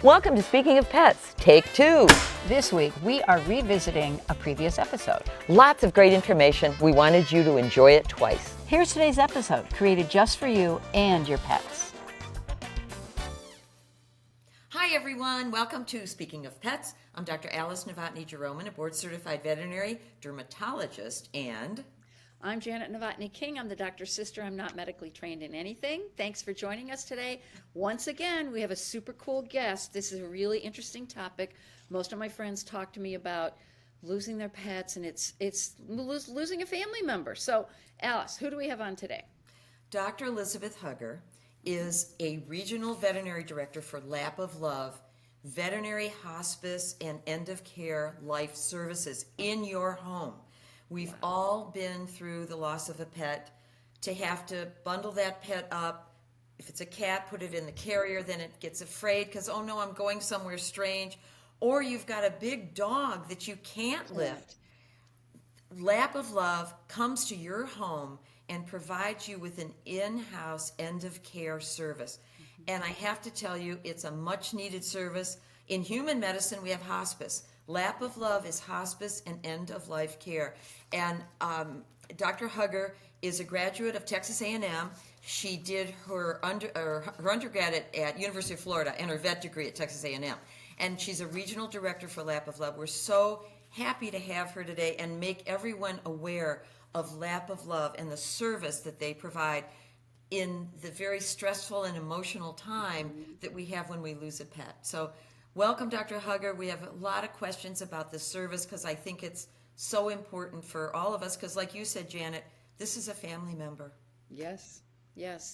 Welcome to Speaking of Pets, Take 2. This week, we are revisiting a previous episode. Lots of great information. We wanted you to enjoy it twice. Here's today's episode, created just for you and your pets. Hi, everyone. Welcome to Speaking of Pets. I'm Dr. Alice Novotny-Jeroman, a board-certified veterinary dermatologist, and... I'm Janet Novotny-King. I'm the doctor's sister. I'm not medically trained in anything. Thanks for joining us today. Once again, we have a super cool guest. This is a really interesting topic. Most of my friends talk to me about losing their pets, and it's losing a family member. So, Alice, who do we have on today? Dr. Elizabeth Hugger is a regional veterinary director for Lap of Love, veterinary hospice and end-of-care life services in your home. We've all been through the loss of a pet. To have to bundle that pet up, if it's a cat, put it in the carrier, then it gets afraid because, oh no, I'm going somewhere strange. Or you've got a big dog that you can't lift. Lap of Love comes to your home and provides you with an in-house end-of-care service. And I have to tell you, it's a much-needed service. In human medicine, we have hospice. Lap of Love is hospice and end-of-life care. And Dr. Hugger is a graduate of Texas A&M. She did her undergrad at University of Florida and her vet degree at Texas A&M. And she's a regional director for Lap of Love. We're so happy to have her today and make everyone aware of Lap of Love and the service that they provide in the very stressful and emotional time that we have when we lose a pet. So welcome, Dr. Hugger. We have a lot of questions about this service because I think it's so important for all of us because, like you said, Janet, this is a family member. Yes.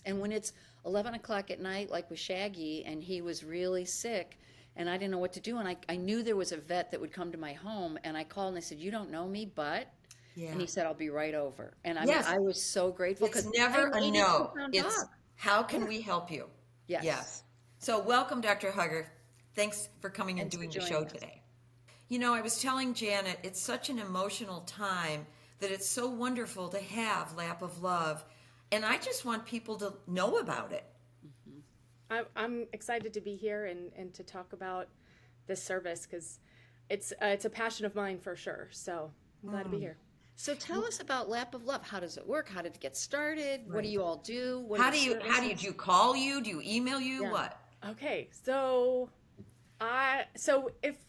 And when it's 11 o'clock at night, like with Shaggy, and he was really sick, and I didn't know what to do, and I knew there was a vet that would come to my home, and I called and I said, "You don't know me, but..." Yeah. And he said, "I'll be right over." And I was so grateful because it's never a no. It's how can we help you? Yes. So welcome, Dr. Hugger. Thanks for coming and doing the show today. You know, I was telling Janet, it's such an emotional time that it's so wonderful to have Lap of Love. And I just want people to know about it. I'm excited to be here and to talk about this service because it's a passion of mine for sure. So I'm glad to be here. So tell us about Lap of Love. How does it work? How did it get started? Right. What do you all do? How do you call you? Do you email you? Yeah. What? Okay, so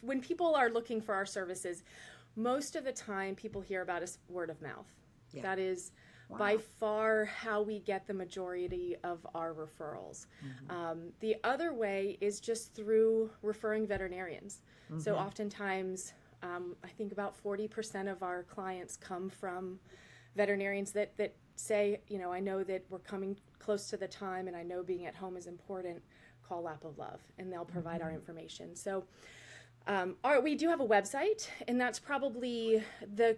when people are looking for our services, most of the time people hear about us word of mouth. Yeah. That is by far how we get the majority of our referrals. The other way is just through referring veterinarians. So oftentimes, I think about 40% of our clients come from veterinarians that say, you know, I know that we're coming close to the time and I know being at home is important. Call Lap of Love and they'll provide our information. So we do have a website, and that's probably the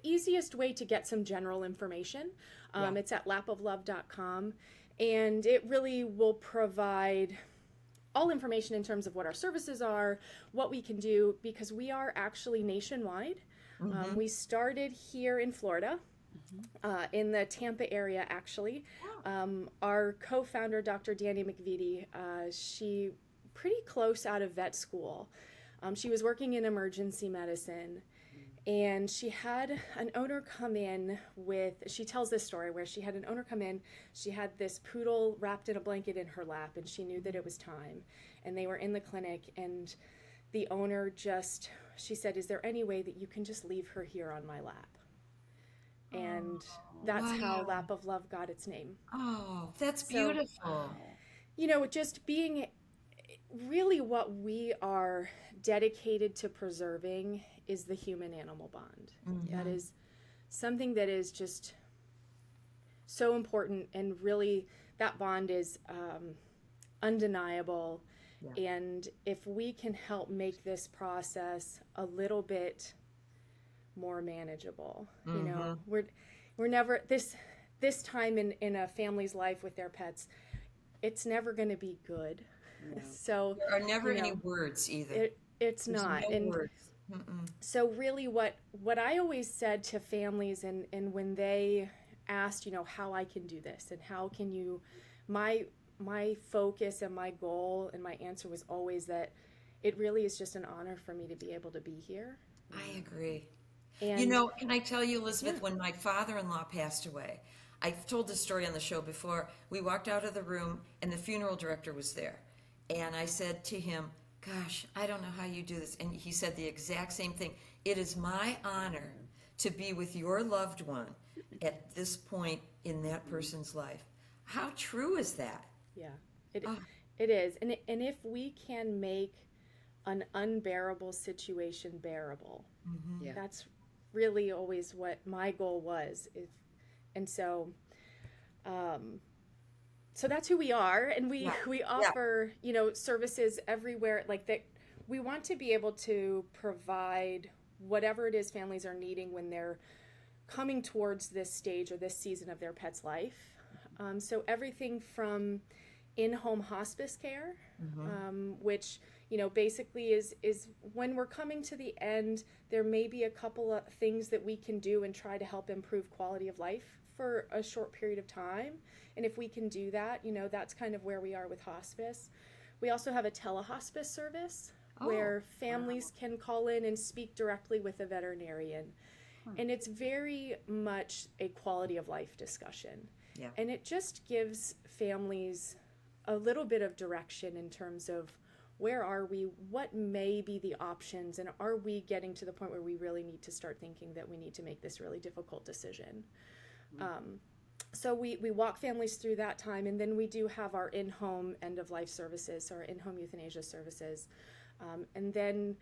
easiest way to get some general information. It's at lapoflove.com, and it really will provide all information in terms of what our services are, what we can do, because we are actually nationwide. We started here in Florida, in the Tampa area, actually. Our co-founder, Dr. Danny McVitie, she pretty close out of vet school. She was working in emergency medicine, and she had an owner come in she tells this story where she had an owner come in, she had this poodle wrapped in a blanket in her lap, and she knew that it was time, and they were in the clinic, and the owner she said, "Is there any way that you can just leave her here on my lap?" And that's how Lap of Love got its name. Oh, that's beautiful. You know, just being really what we are dedicated to preserving is the human-animal bond. That is something that is just so important, and really that bond is undeniable. Yeah. And if we can help make this process a little bit more manageable, you know, we're never this time in a family's life with their pets, it's never going to be good. Yeah. So there are never any words either. It's There's not. No words. So really what I always said to families, and when they asked, you know, how I can do this and how can you, my my focus and my goal and my answer was always that it really is just an honor for me to be able to be here. I agree. And You know, can I tell you, Elizabeth, when my father-in-law passed away, I've told this story on the show before. We walked out of the room and the funeral director was there. And I said to him, gosh, I don't know how you do this. And he said the exact same thing. It is my honor to be with your loved one at this point in that person's life. How true is that? yeah, it is. And if we can make an unbearable situation bearable, Yeah. that's really always what my goal was. And so, so that's who we are, and we offer services everywhere like that. We want to be able to provide whatever it is families are needing when they're coming towards this stage or this season of their pet's life. So everything from in-home hospice care, which basically is when we're coming to the end, there may be a couple of things that we can do and try to help improve quality of life for a short period of time. And if we can do that, that's kind of where we are with hospice. We also have a tele-hospice service where families can call in and speak directly with a veterinarian. And it's very much a quality of life discussion. Yeah. And it just gives families a little bit of direction in terms of where are we, what may be the options, and are we getting to the point where we really need to start thinking that we need to make this really difficult decision. So we walk families through that time, and then we do have our in-home end-of-life services, or in-home euthanasia services. And then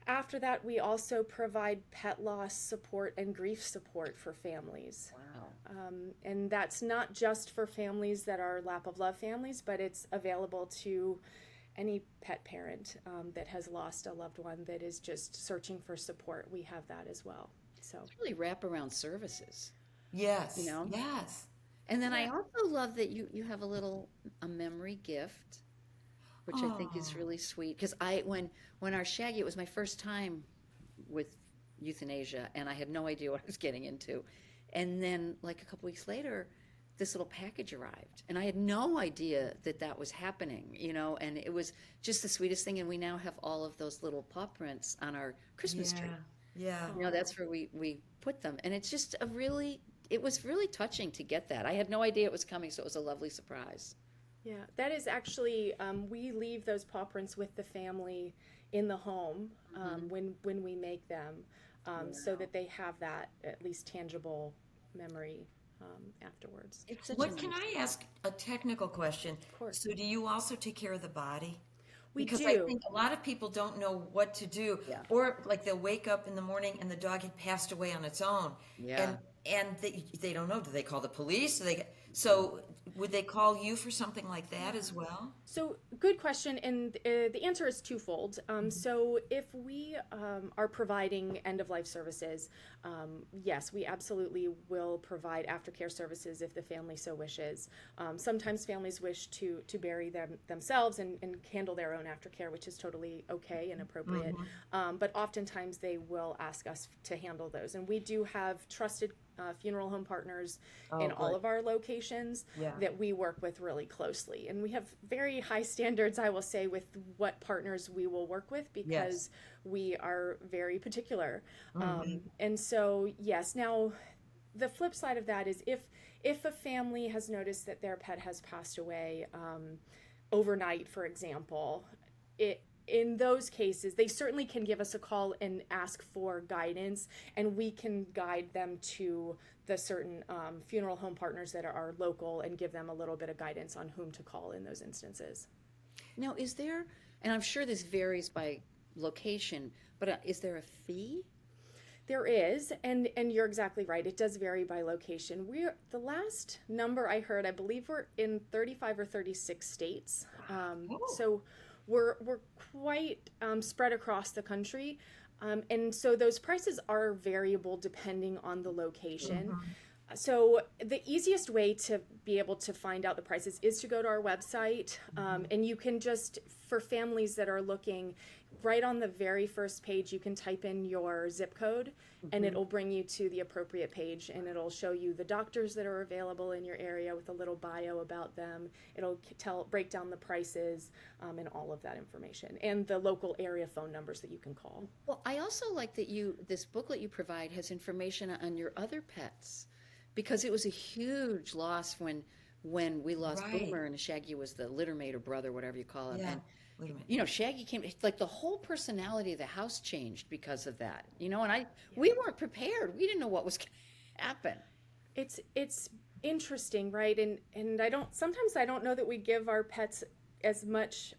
after that, we also provide pet loss support and grief support for families. Wow. And that's not just for families that are lap of love families, but it's available to any pet parent that has lost a loved one that is just searching for support. We have that as well. So It's really wraparound services. Yes. Yes. And then I also love that you have a memory gift, which I think is really sweet. Because when our Shaggy, it was my first time with euthanasia, and I had no idea what I was getting into. And then, like a couple weeks later, this little package arrived, and I had no idea that was happening, and it was just the sweetest thing. And we now have all of those little paw prints on our Christmas tree. Yeah. That's where we put them. And it's just it was really touching to get that. I had no idea it was coming, so it was a lovely surprise. yeah, that is actually, we leave those paw prints with the family in the home when we make them, so that they have that at least tangible memory afterwards. What can I ask a technical question? Of course. So do you also take care of the body? We Because do. I think a lot of people don't know what to do. Yeah. Or like they'll wake up in the morning and the dog had passed away on its own. Yeah. And they don't know. Do they call the police? So would they call you for something like that as well? So good question, and the answer is twofold. So if we are providing end-of-life services, yes, we absolutely will provide aftercare services if the family so wishes. Sometimes families wish to bury them themselves and handle their own aftercare, which is totally okay and appropriate. But oftentimes they will ask us to handle those, and we do have trusted funeral home partners in all of our locations that we work with really closely. And we have very high standards, I will say, with what partners we will work with, because we are very particular. And so, yes, now the flip side of that is if a family has noticed that their pet has passed away overnight, for example, in those cases, they certainly can give us a call and ask for guidance, and we can guide them to the certain funeral home partners that are local and give them a little bit of guidance on whom to call in those instances. Now, is there, and I'm sure this varies by location, but is there a fee? There is, and you're exactly right. It does vary by location. The last number I heard, I believe we're in 35 or 36 states. So we're quite spread across the country, and so those prices are variable depending on the location. So the easiest way to be able to find out the prices is to go to our website, and you can just, for families that are looking, right on the very first page, you can type in your zip code, and it'll bring you to the appropriate page, and it'll show you the doctors that are available in your area with a little bio about them. It'll break down the prices, and all of that information, and the local area phone numbers that you can call. Well, I also like that this booklet you provide has information on your other pets, because it was a huge loss when we lost Right. Boomer, and Shaggy was the litter mate or brother, whatever you call him. Yeah. And Wait a minute. you know, Shaggy came, like the whole personality of the house changed because of that. You know, and we weren't prepared. We didn't know what was going to happen. It's interesting, right? And sometimes I don't know that we give our pets as much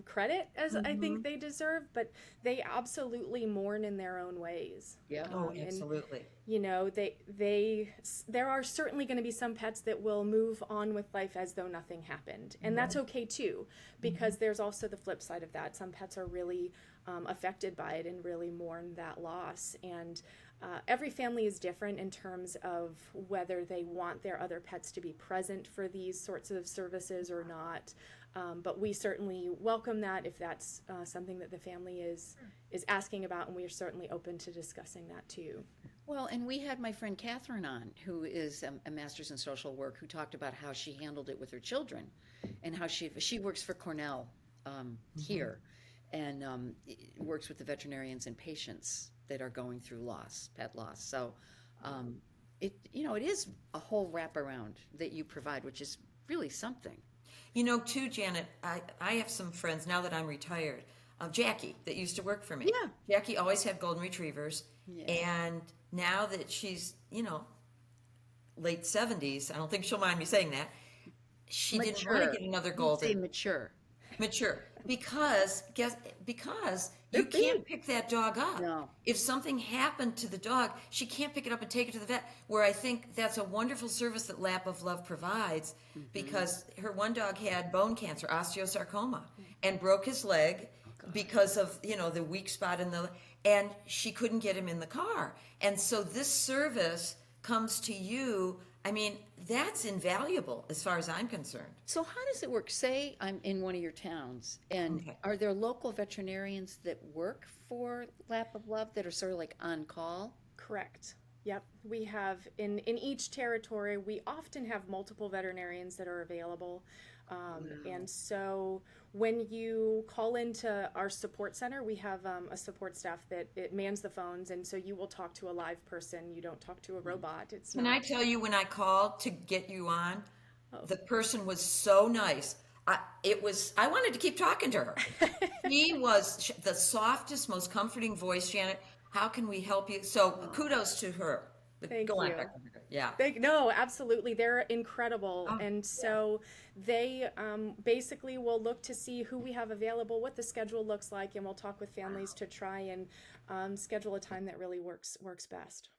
credit as I think they deserve, but they absolutely mourn in their own ways. Yeah. Oh, And, absolutely. you know, there are certainly going to be some pets that will move on with life as though nothing happened, and that's okay too, because there's also the flip side of that. Some pets are really affected by it and really mourn that loss, and every family is different in terms of whether they want their other pets to be present for these sorts of services or not. But we certainly welcome that if that's something that the family is asking about, and we are certainly open to discussing that too. Well, and we had my friend Catherine on, who is a master's in social work, who talked about how she handled it with her children, and how she works for Cornell here, and works with the veterinarians and patients that are going through pet loss. So it is a whole wraparound that you provide, which is really something. You know, too, Janet, I have some friends now that I'm retired. Jackie, that used to work for me. Yeah. Jackie always had golden retrievers. Yeah. And now that she's, late 70s, I don't think she'll mind me saying that, she didn't want to get another golden. Say mature. Because you can't pick that dog up. No. If something happened to the dog, she can't pick it up and take it to the vet, where I think that's a wonderful service that Lap of Love provides, because her one dog had bone cancer, osteosarcoma, and broke his leg because of, the weak spot and she couldn't get him in the car. And so this service comes to you. I mean, that's invaluable as far as I'm concerned. So how does it work? Say I'm in one of your towns, and Okay. are there local veterinarians that work for Lap of Love that are sort of like on call? Correct. Yep. We have in each territory, we often have multiple veterinarians that are available. And so when you call into our support center, we have a support staff that it mans the phones, and so you will talk to a live person. You don't talk to a robot. It's Can not. I tell you, when I called to get you on, the person was so nice. I wanted to keep talking to her. She was the softest, most comforting voice, Janet. How can we help you? So kudos to her. Thank Go on, you. Dr. Huger. Yeah. No, absolutely. They're incredible. And so they basically will look to see who we have available, what the schedule looks like, and we'll talk with families to try and schedule a time that really works best.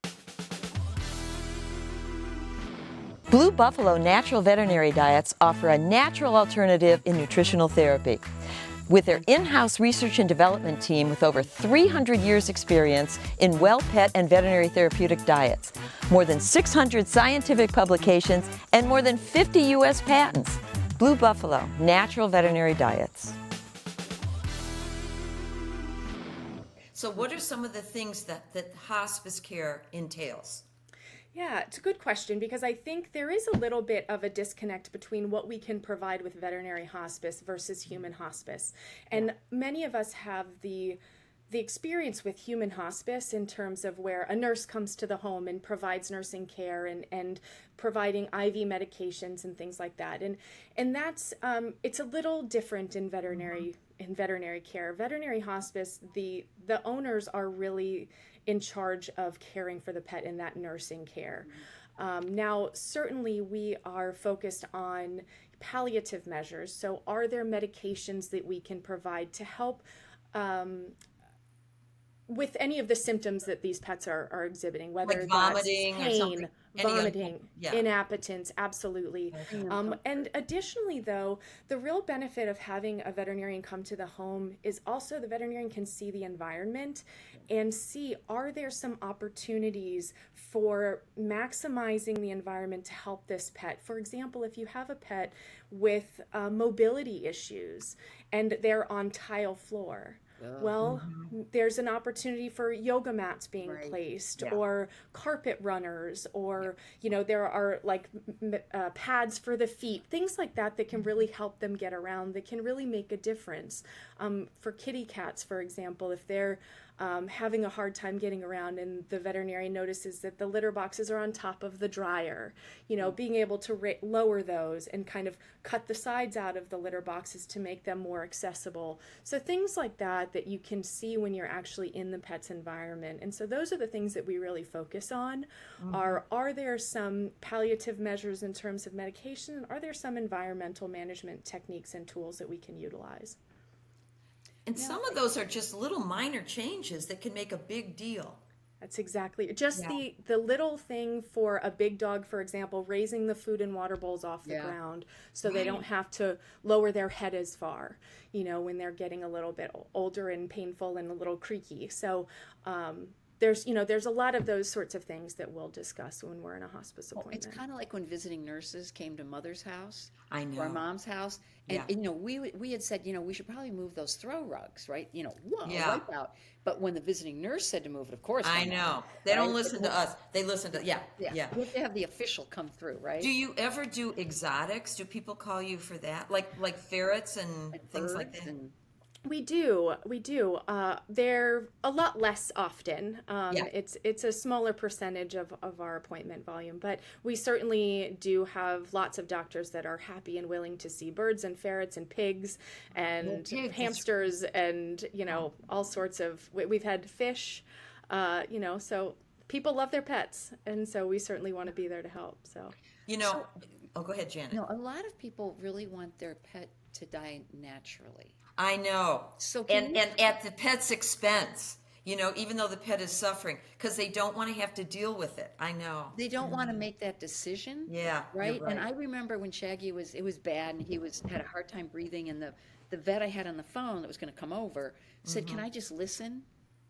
Blue Buffalo Natural Veterinary Diets offer a natural alternative in nutritional therapy. With their in-house research and development team with over 300 years experience in well pet and veterinary therapeutic diets, more than 600 scientific publications, and more than 50 U.S. patents. Blue Buffalo Natural Veterinary Diets. So what are some of the things that hospice care entails? Yeah, it's a good question, because I think there is a little bit of a disconnect between what we can provide with veterinary hospice versus human hospice. And many of us have the experience with human hospice in terms of where a nurse comes to the home and provides nursing care and providing IV medications and things like that. And that's it's a little different in veterinary care. Veterinary hospice, the owners are really in charge of caring for the pet in that nursing care. Now, certainly we are focused on palliative measures. So are there medications that we can provide to help with any of the symptoms that these pets are exhibiting, whether Like that's vomiting or pain, something? Any of- vomiting, yeah. inappetence, absolutely. And additionally, though, the real benefit of having a veterinarian come to the home is also the veterinarian can see the environment and see, are there some opportunities for maximizing the environment to help this pet? For example, if you have a pet with mobility issues and they're on tile floor, Well, there's an opportunity for yoga mats being placed, Yeah. or carpet runners, or there are like pads for the feet, things like that that can really help them get around, that can really make a difference. For kitty cats, for example, if they're having a hard time getting around and the veterinarian notices that the litter boxes are on top of the dryer, being able to lower those and kind of cut the sides out of the litter boxes to make them more accessible. So things like that you can see when you're actually in the pet's environment. And so those are the things that we really focus on. Are there some palliative measures in terms of medication? And are there some environmental management techniques and tools that we can utilize? And some of those are just little minor changes that can make a big deal. That's exactly just the little thing for a big dog, for example, raising the food and water bowls off the ground so they don't have to lower their head as far, when they're getting a little bit older and painful and a little creaky. So there's a lot of those sorts of things that we'll discuss when we're in a hospice appointment. It's kind of like when visiting nurses came to mother's house, I know. or mom's house, and we had said, we should probably move those throw rugs, right? Wipe out. But when the visiting nurse said to move it, of course. I know. They don't listen to us. They listen to, yeah. We have to have the official come through, right? Do you ever do exotics? Do people call you for that? Like ferrets and things like that? We do. They're a lot less often. It's a smaller percentage of our appointment volume, but we certainly do have lots of doctors that are happy and willing to see birds and ferrets and pigs and hamsters and, all sorts of, we've had fish, so people love their pets. And so we certainly want to be there to help. So, go ahead, Janet. A lot of people really want their pet to die naturally. I know. So and at the pet's expense, even though the pet is suffering, because they don't want to have to deal with it. I know. They don't want to make that decision. Yeah. Right? And I remember when Shaggy it was bad and he had a hard time breathing, and the vet I had on the phone that was going to come over said, "Can I just listen?"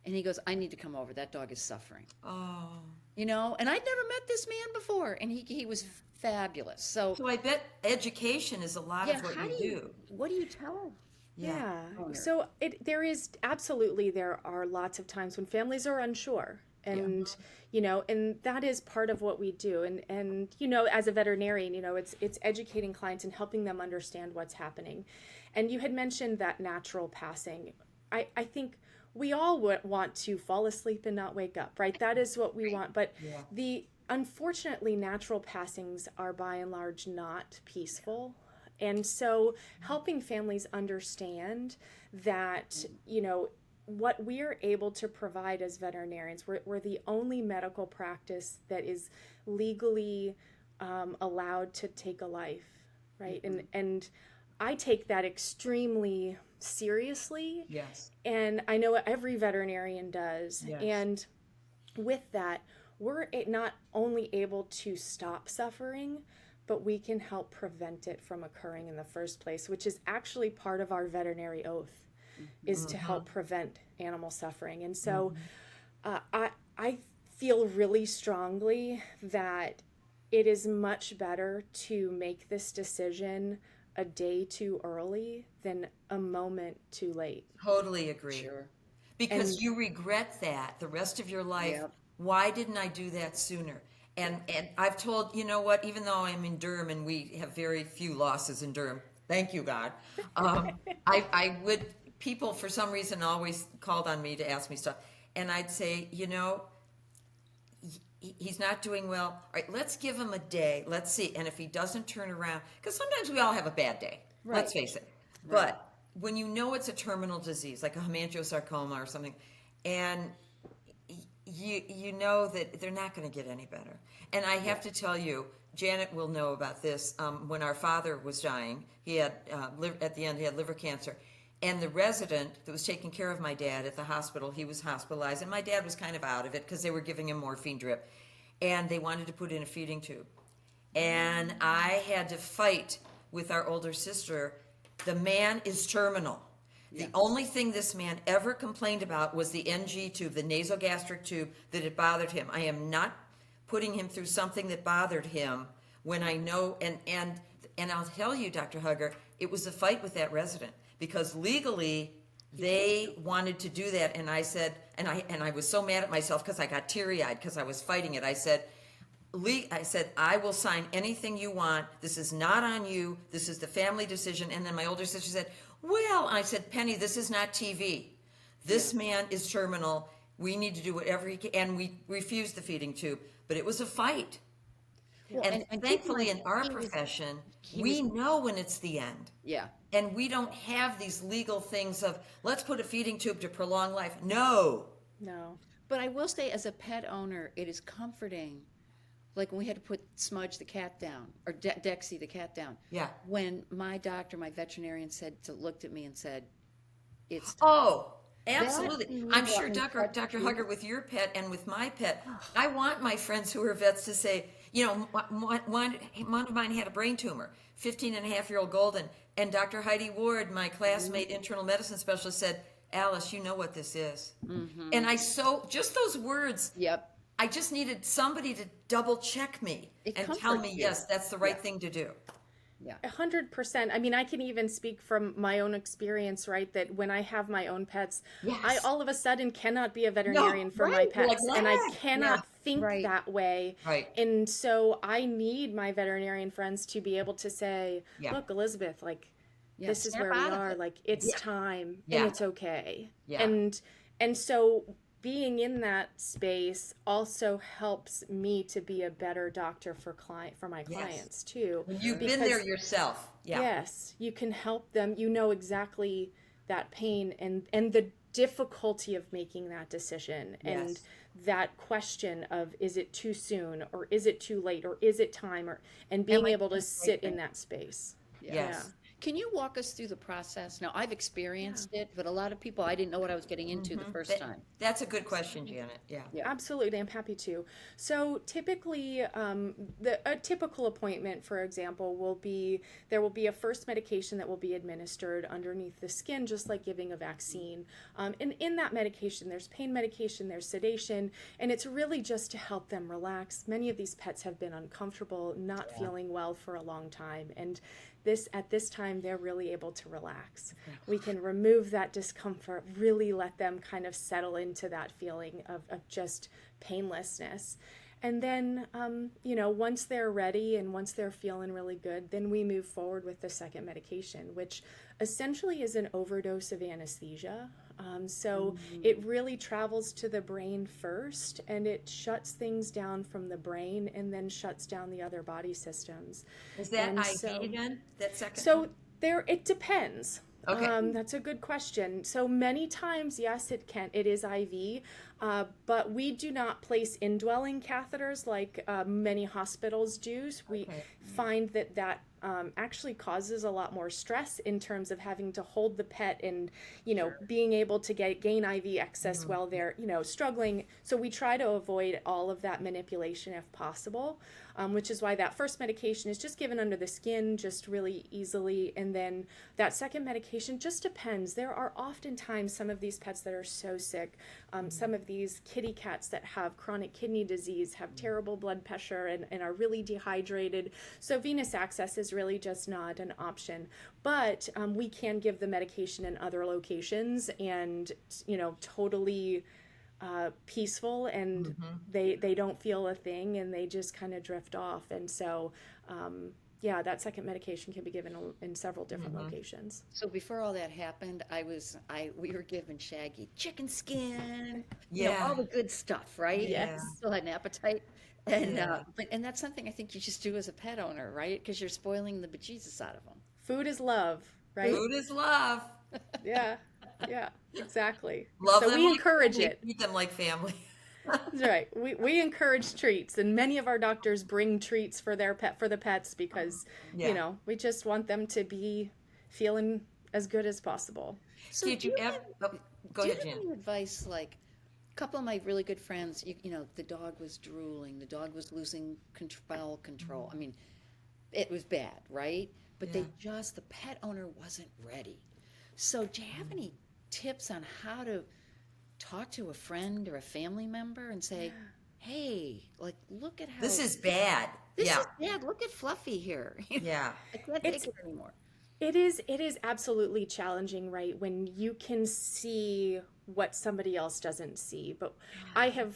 And he goes, "I need to come over. That dog is suffering." Oh. And I'd never met this man before, and he was fabulous. So I bet education is a lot of what you do. What do you tell him? Yeah. So there are lots of times when families are unsure, and and that is part of what we do. And as a veterinarian, it's educating clients and helping them understand what's happening. And you had mentioned that natural passing. I think we all want to fall asleep and not wake up, right? That is what we want. But unfortunately, natural passings are by and large not peaceful. And so helping families understand that, what we're able to provide as veterinarians, we're the only medical practice that is legally allowed to take a life, right? And I take that extremely seriously. Yes. And I know every veterinarian does. Yes. And with that, we're not only able to stop suffering, but we can help prevent it from occurring in the first place, which is actually part of our veterinary oath, is to help prevent animal suffering. And so I feel really strongly that it is much better to make this decision a day too early than a moment too late. Totally agree. Sure. Because you regret that the rest of your life. Yep. Why didn't I do that sooner? And I've told, even though I'm in Durham and we have very few losses in Durham, thank you, God. People for some reason always called on me to ask me stuff. And I'd say, he's not doing well. All right, let's give him a day. Let's see. And if he doesn't turn around, because sometimes we all have a bad day. Right. Let's face it. Right. But when it's a terminal disease, like a hemangiosarcoma or something, and you know that they're not going to get any better. And I have to tell you, Janet will know about this. When our father was dying, he had at the end he had liver cancer, and the resident that was taking care of my dad at the hospital, he was hospitalized, and my dad was kind of out of it because they were giving him morphine drip, and they wanted to put in a feeding tube, and I had to fight with our older sister. The man is terminal. The only thing this man ever complained about was the NG tube, the nasogastric tube, that it bothered him. I am not putting him through something that bothered him when I know, and I'll tell you, Dr. Hugger, it was a fight with that resident, because legally They wanted to do that, and I said, and I was so mad at myself because I got teary-eyed because I was fighting it. I said, I will sign anything you want. This is not on you. This is the family decision. And then my older sister said, well, I said, Penny, this is not TV. This man is terminal. We need to do whatever he can. And we refused the feeding tube. But it was a fight. And thankfully, in our profession, we know when it's the end. Yeah. And we don't have these legal things of, let's put a feeding tube to prolong life. No. But I will say, as a pet owner, it is comforting. Like when we had to put Smudge the cat down, or Dexy the cat down. Yeah. When my doctor, my veterinarian, looked at me and said, "It's time." Oh, absolutely. I'm sure, Dr. Hugger, with your pet and with my pet, I want my friends who are vets to say, you know, one of mine had a brain tumor, 15-and-a-half-year-old Golden, and Dr. Heidi Ward, my classmate internal medicine specialist, said, Alice, you know what this is. And just those words. Yep. I just needed somebody to double check me and tell me, yes, that's the right thing to do. Yeah. 100%. I mean, I can even speak from my own experience, right? That when I have my own pets, I all of a sudden cannot be a veterinarian for my pets. Like, and I cannot think Right. that way. Right. And so I need my veterinarian friends to be able to say, look, Elizabeth, like, this is snap where we out of are. it. Like, it's time Yeah. and it's okay. Yeah. And so being in that space also helps me to be a better doctor for my clients too. You've been there yourself. Yeah. Yes, you can help them. You know exactly that pain and the difficulty of making that decision and that question of, is it too soon or is it too late or is it time, and being able to sit in that space. Yes. Can you walk us through the process? Now, I've experienced it, but a lot of people, I didn't know what I was getting into the first time. That's a good question, Janet. Yeah. Absolutely, I'm happy to. So typically, a typical appointment, for example, there will be a first medication that will be administered underneath the skin, just like giving a vaccine. And in that medication, there's pain medication, there's sedation, and it's really just to help them relax. Many of these pets have been uncomfortable, not feeling well for a long time, and at this time, they're really able to relax. We can remove that discomfort, really let them kind of settle into that feeling of just painlessness. And then, once they're ready and once they're feeling really good, then we move forward with the second medication, which essentially is an overdose of anesthesia. It really travels to the brain first, and it shuts things down from the brain and then shuts down the other body systems. Is that IV again? That second So it depends. Okay. That's a good question. So many times, yes, it is IV, but we do not place indwelling catheters like many hospitals do. We find that actually causes a lot more stress in terms of having to hold the pet and, being able to gain IV access while they're, struggling. So we try to avoid all of that manipulation if possible, which is why that first medication is just given under the skin just really easily. And then that second medication just depends. There are oftentimes some of these pets that are so sick, some of these kitty cats that have chronic kidney disease, have terrible blood pressure and are really dehydrated. So venous access is really just not an option. But we can give the medication in other locations and, totally peaceful, and they don't feel a thing and they just kind of drift off. And so, that second medication can be given in several different locations. So before all that happened, we were given Shaggy chicken skin, Yeah. all the good stuff, right? Yeah. Still had an appetite. And and that's something I think you just do as a pet owner, right? Because you're spoiling the bejesus out of them. Food is love, right? Food is love. Yeah, exactly. Love so them we like encourage family. it. Treat them like family. That's right. We encourage treats, and many of our doctors bring treats for the pets because we just want them to be feeling as good as possible. So Did you ever? Go do you ahead, have Jan. any advice? Like, a couple of my really good friends, the dog was drooling, the dog was losing bowel control. I mean, it was bad, right? But the pet owner wasn't ready. So do you have any tips on how to talk to a friend or a family member and say, hey, like, look at how This is bad. This is bad. Look at Fluffy here. Yeah. I can't take it anymore. It is absolutely challenging, right? When you can see what somebody else doesn't see. But I have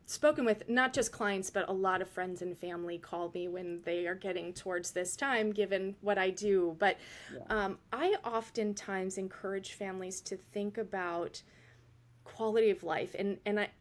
spoken with not just clients, but a lot of friends and family call me when they are getting towards this time, given what I do. But I oftentimes encourage families to think about quality of life, and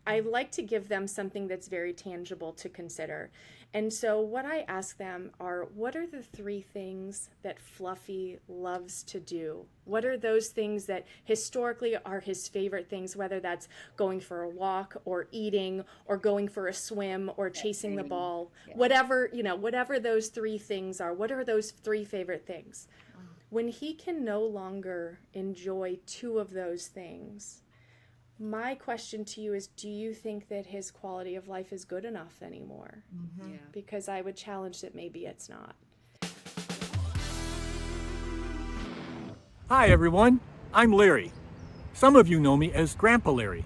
I like to give them something that's very tangible to consider. And so what I ask them are, what are the 3 things that Fluffy loves to do? What are those things that historically are his favorite things, whether that's going for a walk or eating or going for a swim or chasing the ball, whatever, whatever those 3 things are, what are those 3 favorite things? When he can no longer enjoy 2 of those things, my question to you is, do you think that his quality of life is good enough anymore? Yeah. Because I would challenge that maybe it's not. Hi everyone, I'm Larry. Some of you know me as Grandpa Larry,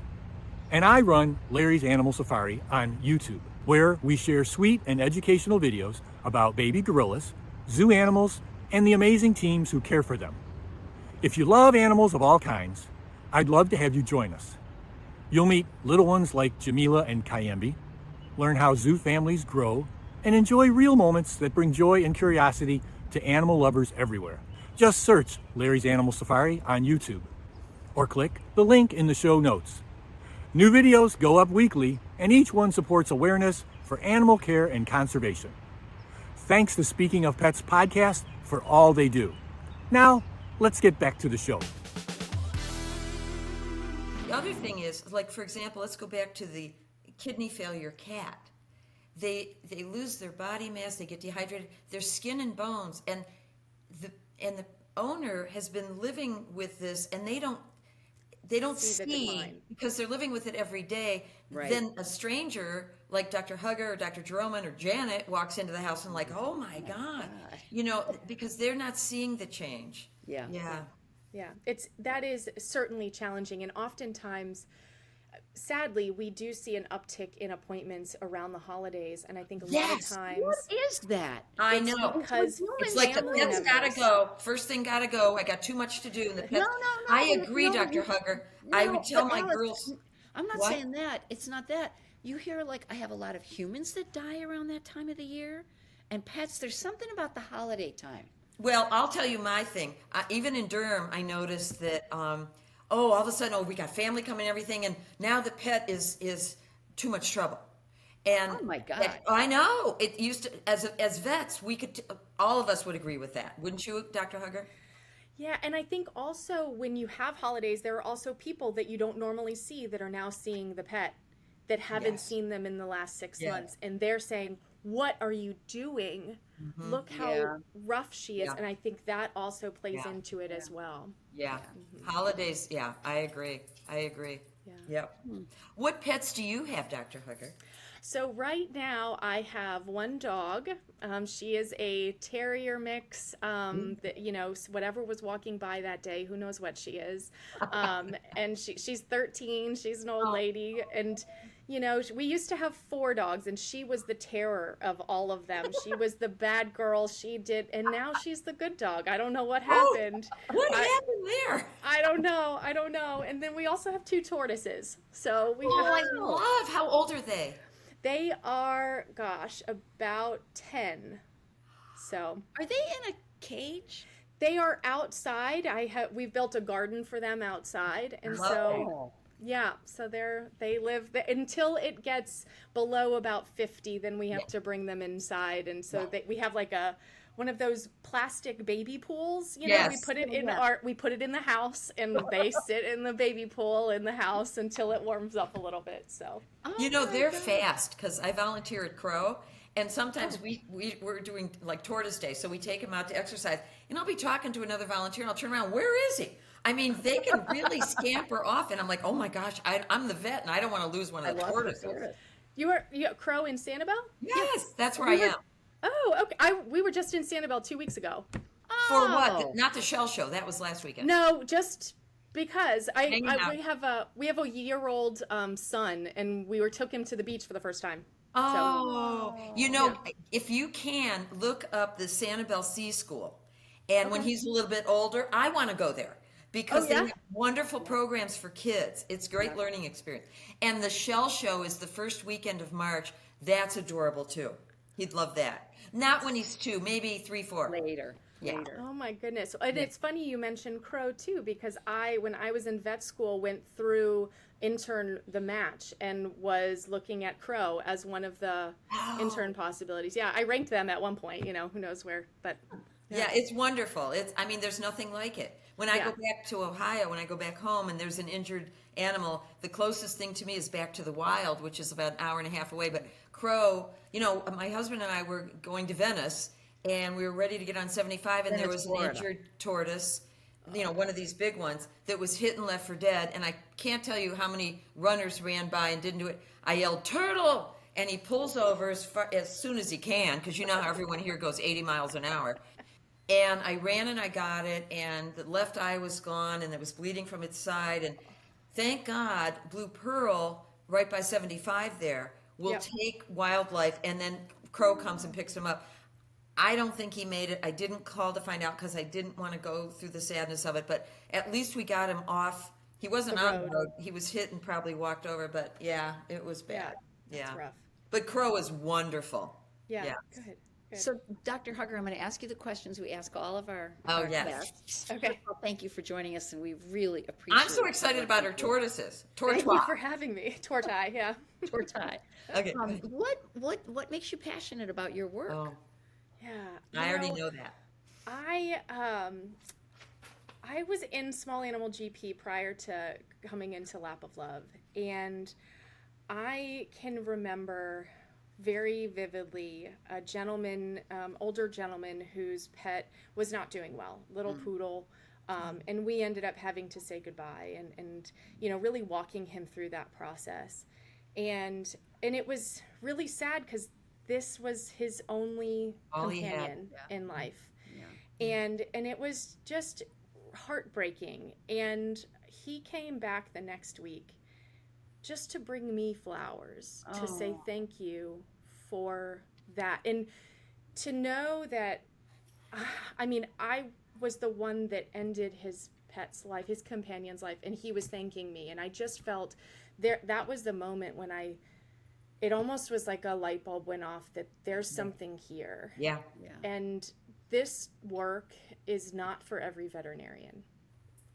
and I run Larry's Animal Safari on YouTube, where we share sweet and educational videos about baby gorillas, zoo animals, and the amazing teams who care for them. If you love animals of all kinds, I'd love to have you join us. You'll meet little ones like Jamila and Kayembe, learn how zoo families grow, and enjoy real moments that bring joy and curiosity to animal lovers everywhere. Just search Larry's Animal Safari on YouTube, or click the link in the show notes. New videos go up weekly, and each one supports awareness for animal care and conservation. Thanks to Speaking of Pets podcast for all they do. Now, let's get back to the show. The other thing is, like, for example, let's go back to the kidney failure cat. They lose their body mass, they get dehydrated, their skin and bones, and the owner has been living with this, and they don't see because they're living with it every day. Right. Then a stranger like Dr. Hugger or Dr. Droman or Janet walks into the house and like, oh my God, because they're not seeing the change. Yeah. Yeah, that is certainly challenging, and oftentimes, sadly, we do see an uptick in appointments around the holidays, and I think a lot of times, What is that? I know. because It's like the family pet's gotta members- go. First thing gotta go. I got too much to do. And the pets, No. I agree, no, Dr. you- Hugger. I No, would tell but my Alice, girls. I'm not What? saying that. It's not that. You hear, like, I have a lot of humans that die around that time of the year, and pets, there's something about the holiday time. Well, I'll tell you my thing. Even in Durham, I noticed that, all of a sudden, we got family coming and everything, and now the pet is too much trouble. And Oh, my God. I know. It used to, as vets, all of us would agree with that. Wouldn't you, Dr. Hugger? Yeah, and I think also when you have holidays, there are also people that you don't normally see that are now seeing the pet that haven't Yes. seen them in the last 6 Yeah. months, and they're saying, "What are you doing? Look how Yeah. rough she is." Yeah. And I think that also plays Yeah. into it as well. Yeah. Holidays, yeah, I agree. Yeah. Yep. What pets do you have, Dr. Hugger? So right now I have one dog. She is a terrier mix. That whatever was walking by that day, who knows what she is. And she's 13. She's an old lady, and we used to have 4 dogs, and she was the terror of all of them. She was the bad girl. And now she's the good dog. I don't know what happened. What happened there? I don't know. And then we also have 2 tortoises. So we Oh, have. I love. How old are they? They are, about 10. So Are they in a cage? they are outside. We've built a garden for them outside, and so yeah. So they live until it gets below about 50. Then we have to bring them inside, and so we have like one of those plastic baby pools. We Yes. put it we put it in the house, and they sit in the baby pool in the house until it warms up a little bit. So. They're fast because I volunteer at Crow, and sometimes we're doing like tortoise day, so we take them out to exercise, and I'll be talking to another volunteer, and I'll turn around, where is he? I mean, they can really scamper off, and I'm like, oh my gosh, I'm the vet, and I don't want to lose one of the tortoises. You are Crow in Sanibel? Yes, that's where I am. Oh, okay. We were just in Sanibel 2 weeks ago. For what? Not the shell show. That was last weekend. No, just because Hanging out. we have a year-old son, and we took him to the beach for the first time. Oh, if you can, look up the Sanibel Sea School. And when he's a little bit older, I want to go there because Oh, yeah? they have wonderful programs for kids. It's great learning experience. And the Shell Show is the first weekend of March. That's adorable too. He'd love that. Not when he's 2, maybe 3, 4. Later. Yeah. Later. Oh my goodness. And it's funny you mentioned Crow too, because when I was in vet school, went through the match and was looking at Crow as one of the intern possibilities. Yeah, I ranked them at one point, who knows where, but Yeah, it's wonderful. I mean, there's nothing like it. When I Yeah. go back to Ohio, when I go back home and there's an injured animal, the closest thing to me is back to the wild, which is about an hour and a half away. But Crow, my husband and I were going to Venice and we were ready to get on 75 and there Venice, was an Florida. injured tortoise, one of these big ones that was hit and left for dead. And I can't tell you how many runners ran by and didn't do it. I yelled, "Turtle!" And he pulls over as soon as he can, because you know how everyone here goes 80 miles an hour. And I ran and I got it, and the left eye was gone, and it was bleeding from its side. And thank God, Blue Pearl, right by 75 there, will Yep. take wildlife, and then Crow comes and picks him up. I don't think he made it. I didn't call to find out because I didn't want to go through the sadness of it, but at least we got him off. He wasn't The on the road. road. He was hit and probably walked over, but yeah, it was bad. Yeah, Yeah. it's rough. But Crow is wonderful. Yeah, Yeah. good. Good. So, Dr. Hugger, I'm going to ask you the questions we ask all of our Oh, our yes. guests. Okay. First of all, thank you for joining us, and we really appreciate I'm so excited about our tortoises. Thank you Tortoise. for having me. Tortai, yeah. Tortai. Okay. What makes you passionate about your work? Oh, Yeah. I already know that. I was in small animal GP prior to coming into Lap of Love, and I can remember very vividly a gentleman, older gentleman whose pet was not doing well, little poodle, and we ended up having to say goodbye and really walking him through that process, and it was really sad because this was his only All he had. companion in life, and it was just heartbreaking. And he came back the next week just to bring me flowers, to say thank you for that, and to know that I was the one that ended his pet's life, his companion's life, and he was thanking me. And I just felt that was the moment when it almost was like a light bulb went off that there's something here. Yeah. And this work is not for every veterinarian.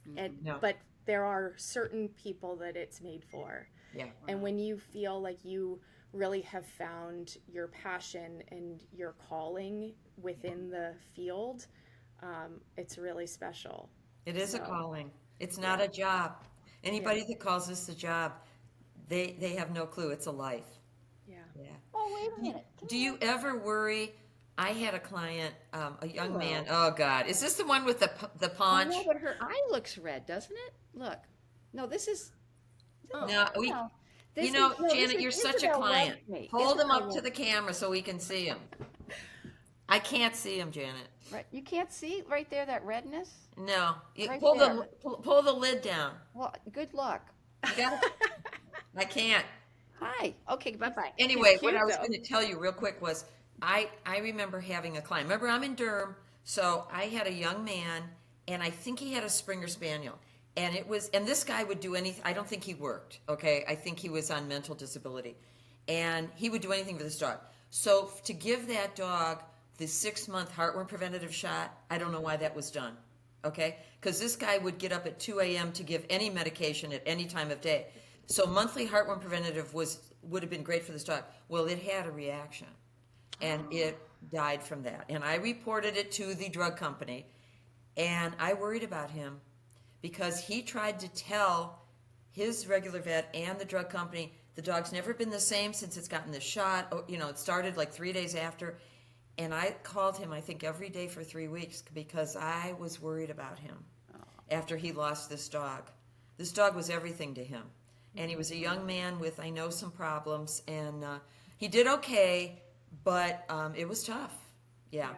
No. But there are certain people that it's made for. Yeah. And when you feel like you really have found your passion and your calling within the field, it's really special. It is a calling. It's not a job. Anybody that calls this a job, they have no clue. It's a life. Yeah. Yeah. Oh, wait a minute. Do you ever worry? I had a client, a young man. Oh God, is this the one with the paunch? No, but her eye looks red, doesn't it? Look. No, this is. No, This Janet, you're such a Isabel client. loves me. Hold him Isabel up to the loves camera so we can see him. I can't see him, Janet. me. Right. You can't see right there that redness? No, you Right pull there. pull the lid down. Well, good luck. You got it? I can't. Hi. Okay, bye-bye. Anyway, cute, what I was though. going to tell you real quick was I remember having a client. Remember, I'm in Durham, so I had a young man, and I think he had a Springer Spaniel. And this guy would do anything. I don't think he worked, okay? I think he was on mental disability. And he would do anything for this dog. So to give that dog the 6-month heartworm preventative shot, I don't know why that was done, okay? Because this guy would get up at 2 a.m. to give any medication at any time of day. So monthly heartworm preventative would have been great for this dog. Well, it had a reaction, and it died from that. And I reported it to the drug company, and I worried about him because he tried to tell his regular vet and the drug company the dog's never been the same since it's gotten the shot. It started like 3 days after. And I called him, I think, every day for 3 weeks because I was worried about him after he lost this dog. This dog was everything to him. And he was a young man with, I know, some problems. And he did okay, but it was tough. Yeah.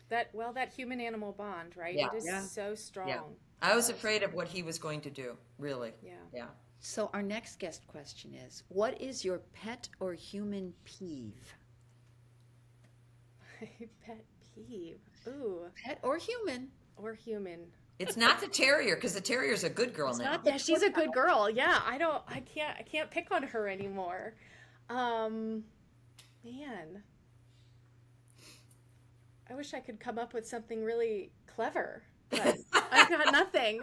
That human animal bond, right? Yeah. It is Yeah. so strong. Yeah. I was afraid of what he was going to do, really. Yeah. Yeah. So our next guest question is, what is your pet or human peeve? My pet Peeve. Ooh. Pet or human. Or human. It's not the terrier, because the terrier's a good girl now. Yeah, she's a good girl. Yeah, I can't pick on her anymore. Man. I wish I could come up with something really clever, but I've got nothing.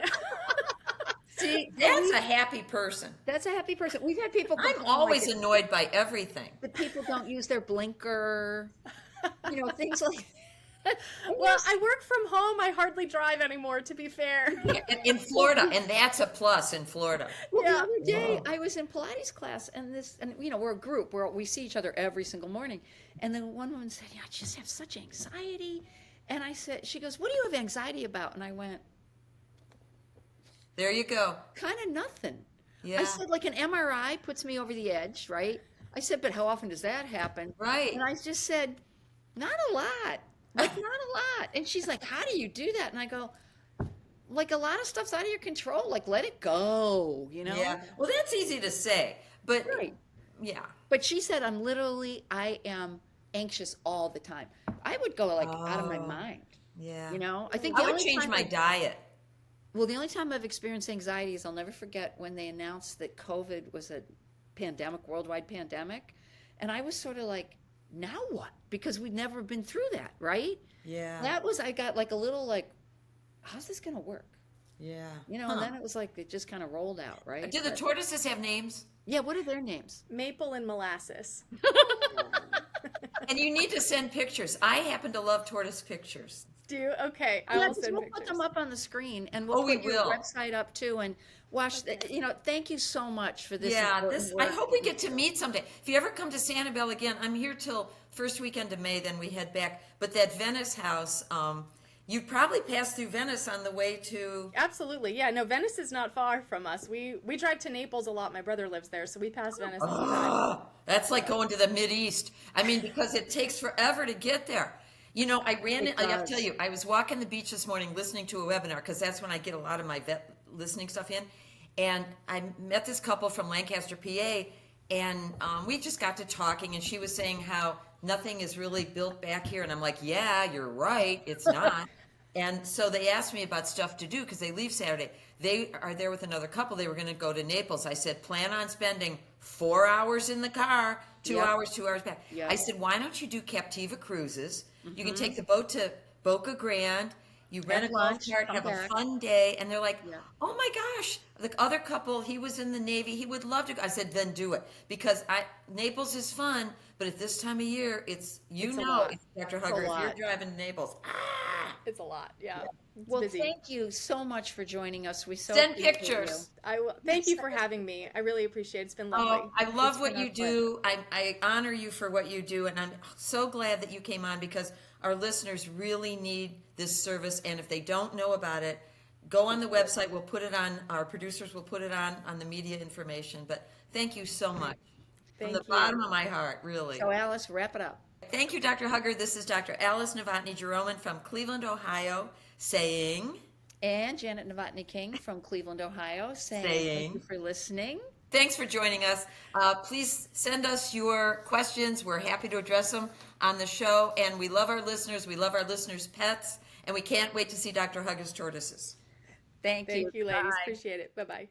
See, that's a happy person. That's a happy person. We've had people. I'm always annoyed by everything. The people don't use their blinker. Things like. Well, I work from home. I hardly drive anymore, to be fair. In Florida, and that's a plus in Florida. Well, the other day I was in Pilates class, and we're a group where we see each other every single morning. And then one woman said, I just have such anxiety. And I said, she goes, what do you have anxiety about? And I went, there you go. kind of nothing. Yeah. I said, like an MRI puts me over the edge, right? I said, but how often does that happen? Right. And I just said, not a lot. Like, not a lot. And she's like, how do you do that? And I go, like, a lot of stuff's out of your control. Like, let it go, Yeah. Well, that's easy to say, but Right. yeah. But she said, I am anxious all the time. I would go, like, out of my mind. Yeah. I think I would change my diet. Well, the only time I've experienced anxiety is I'll never forget when they announced that COVID was a pandemic, worldwide pandemic. And I was sort of like, now what? Because we'd never been through that, right? Yeah. I got like a little like, how's this going to work? Yeah. And then it was like, it just kind of rolled out, right? Do the tortoises have names? Yeah, what are their names? Maple and molasses. And you need to send pictures. I happen to love tortoise pictures. Okay, I will send We'll pictures. put them up on the screen, and we'll we put your will. website up too, and watch. Thank you so much for this. Yeah, important I work. hope we get to meet someday. If you ever come to Sanibel again, I'm here till first weekend of May, then we head back. But that Venice house, you'd probably pass through Venice on the way to... Absolutely, yeah. No, Venice is not far from us. We drive to Naples a lot. My brother lives there, so we pass Venice all the time. That's like going to the Mideast. I mean, because it takes forever to get there. I have to tell you, I was walking the beach this morning listening to a webinar, because that's when I get a lot of my vet listening stuff in. And I met this couple from Lancaster, PA, and we just got to talking, and she was saying how nothing is really built back here. And I'm like, yeah, you're right, it's not. And so they asked me about stuff to do, because they leave Saturday. They are there with another couple. They were going to go to Naples. I said, plan on spending 4 hours in the car, 2 hours, 2 hours back. Yep. I said, why don't you do Captiva cruises? You can take the boat to Boca Grande. You rent a golf cart, have a fun day. And they're like, oh my gosh, the other couple, he was in the Navy. He would love to go. I said, then do it. Because Naples is fun, but at this time of year, it's Dr. Hugger, if you're driving to Naples, It's a lot, yeah. It's Well, busy. thank you so much for joining us. We so send appreciate pictures. I will. Thank you for having me. I really appreciate it. It's been lovely. Oh, I love It's what been a you do. I honor you for what you do, and I'm so glad that you came on, because our listeners really need this service, and if they don't know about it, go on the website. We'll put it on, our producers will put it on the media information. But thank you so much. From the bottom of my heart, really. So, Alice, wrap it up. Thank you, Dr. Hugger. This is Dr. Alice Novotny-Jeroman from Cleveland, Ohio, saying... And Janet Novotny-King from Cleveland, Ohio, saying thank you for listening. Thanks for joining us. Please send us your questions. We're happy to address them on the show. And we love our listeners. We love our listeners' pets. And we can't wait to see Dr. Hugger's tortoises. Thank you. Thank you, ladies. Bye. Appreciate it. Bye-bye.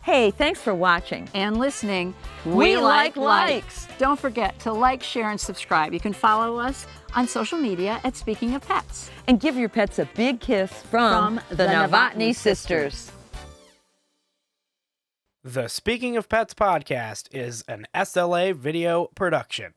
Hey, thanks for watching. And listening. We like likes. Don't forget to like, share, and subscribe. You can follow us on social media at Speaking of Pets. And give your pets a big kiss from the Novotny sisters. The Speaking of Pets podcast is an SLA video production.